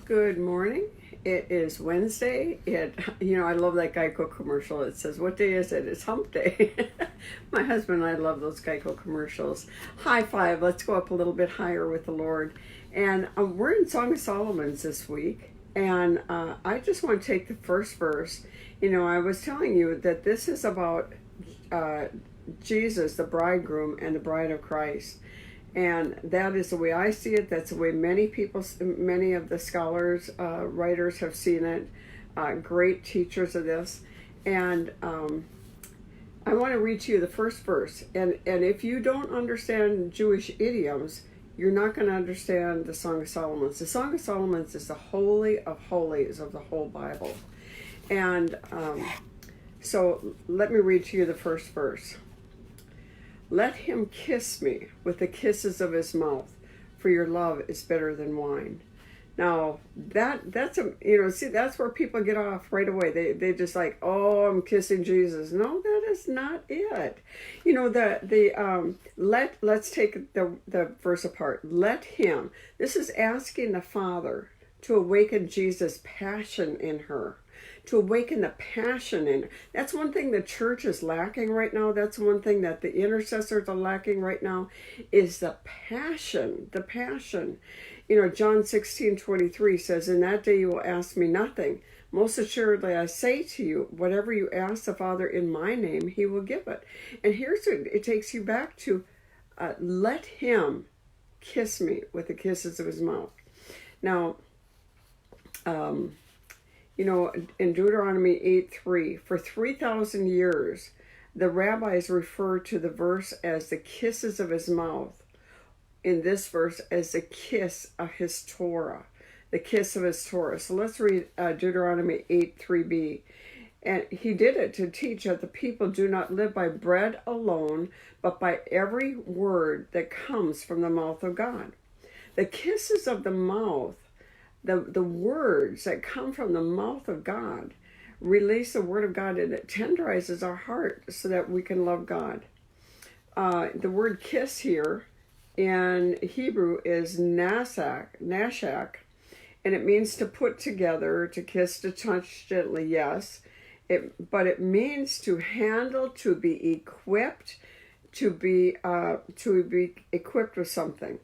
Good morning. It is Wednesday. I love that Geico commercial. It says, "What day is it? It's hump day." My husband and I love those Geico commercials. High five. Let's go up a little bit higher with the Lord. And we're in Song of Solomon's this week. And I just want to take the first verse. I was telling you that this is about Jesus, the bridegroom, and the bride of Christ. And that is the way I see it. That's the way many of the scholars, writers have seen it. Great teachers of this. And I want to read to you the first verse. And if you don't understand Jewish idioms, you're not going to understand the Song of Solomon. The Song of Solomon is the holy of holies of the whole Bible. And so let me read to you the first verse. Let him kiss me with the kisses of his mouth, for your love is better than wine. Now that's where people get off right away. They just like, oh, I'm kissing Jesus. No, that is not it. Let's take the verse apart. Let him. This is asking the Father to awaken Jesus' passion in her. To awaken the passion in her. That's one thing the church is lacking right now. That's one thing that the intercessors are lacking right now is the passion. The passion. John 16:23 says, "In that day you will ask me nothing. Most assuredly I say to you, whatever you ask the Father in my name, he will give it." And here's what it takes you back to. Let him kiss me with the kisses of his mouth. Now, in Deuteronomy 8:3, for 3,000 years, the rabbis refer to the verse as the kisses of his mouth. In this verse, as the kiss of his Torah, the kiss of his Torah. So let's read Deuteronomy 8:3b. And he did it to teach that the people do not live by bread alone, but by every word that comes from the mouth of God. The kisses of the mouth, the words that come from the mouth of God, release the word of God, and it tenderizes our heart so that we can love God. The word kiss here in Hebrew is nashak, and it means to put together, to kiss, to touch gently, yes. But it means to handle, to be equipped, to be equipped with something.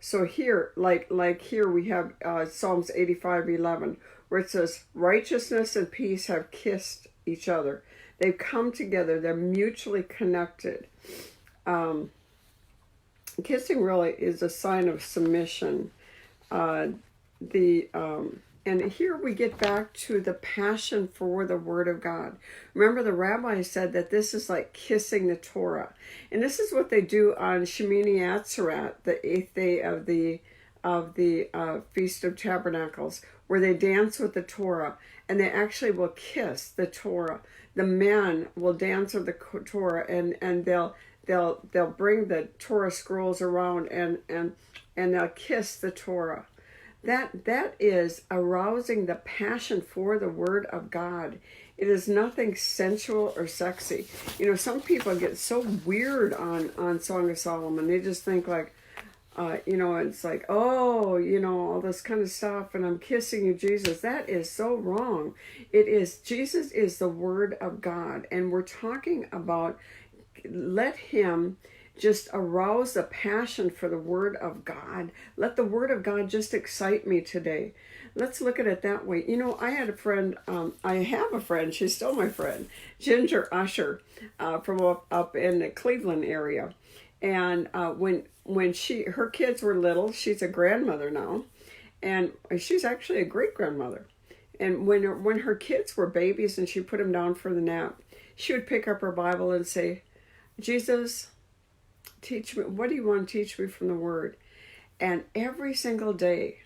So here, like here we have Psalms 85:11, where it says, righteousness and peace have kissed each other. They've come together. They're mutually connected. Kissing really is a sign of submission. And here we get back to the passion for the Word of God. Remember, the rabbis said that this is like kissing the Torah. And this is what they do on Shemini Atzeret, the 8th day of the Feast of Tabernacles, where they dance with the Torah, and they actually will kiss the Torah. The men will dance with the Torah, and they'll bring the Torah scrolls around, and they'll kiss the Torah. That is arousing the passion for the Word of God. It is nothing sensual or sexy. Some people get so weird on Song of Solomon. They just think like, it's like, all this kind of stuff, and I'm kissing you, Jesus. That is so wrong. Jesus is the Word of God, and we're talking about let him just arouse the passion for the Word of God. Let the Word of God just excite me today. Let's look at it that way. I had a friend, I have a friend, she's still my friend, Ginger Usher, from up in the Cleveland area. And when her kids were little, she's a grandmother now, and she's actually a great-grandmother. And when her kids were babies and she put them down for the nap, she would pick up her Bible and say, Jesus, teach me, what do you want to teach me from the Word? And every single day,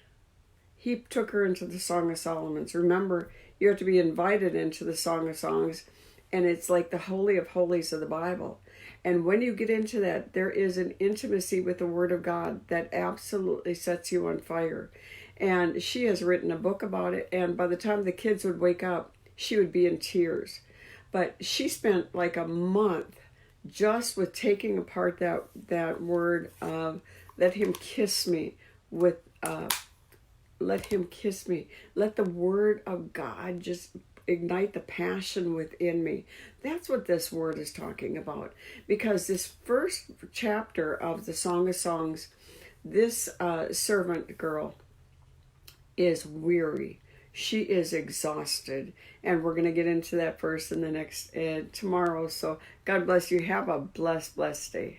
he took her into the Song of Solomon. Remember, you have to be invited into the Song of Songs, and it's like the Holy of Holies of the Bible. And when you get into that, there is an intimacy with the Word of God that absolutely sets you on fire. And she has written a book about it, and by the time the kids would wake up, she would be in tears. But she spent like a month just with taking apart that word of let him kiss me with let him kiss me. Let the word of God just ignite the passion within me. That's what this word is talking about. Because this first chapter of the Song of Songs, this servant girl is weary. She is exhausted. And we're going to get into that verse in the next tomorrow. So God bless you. Have a blessed day.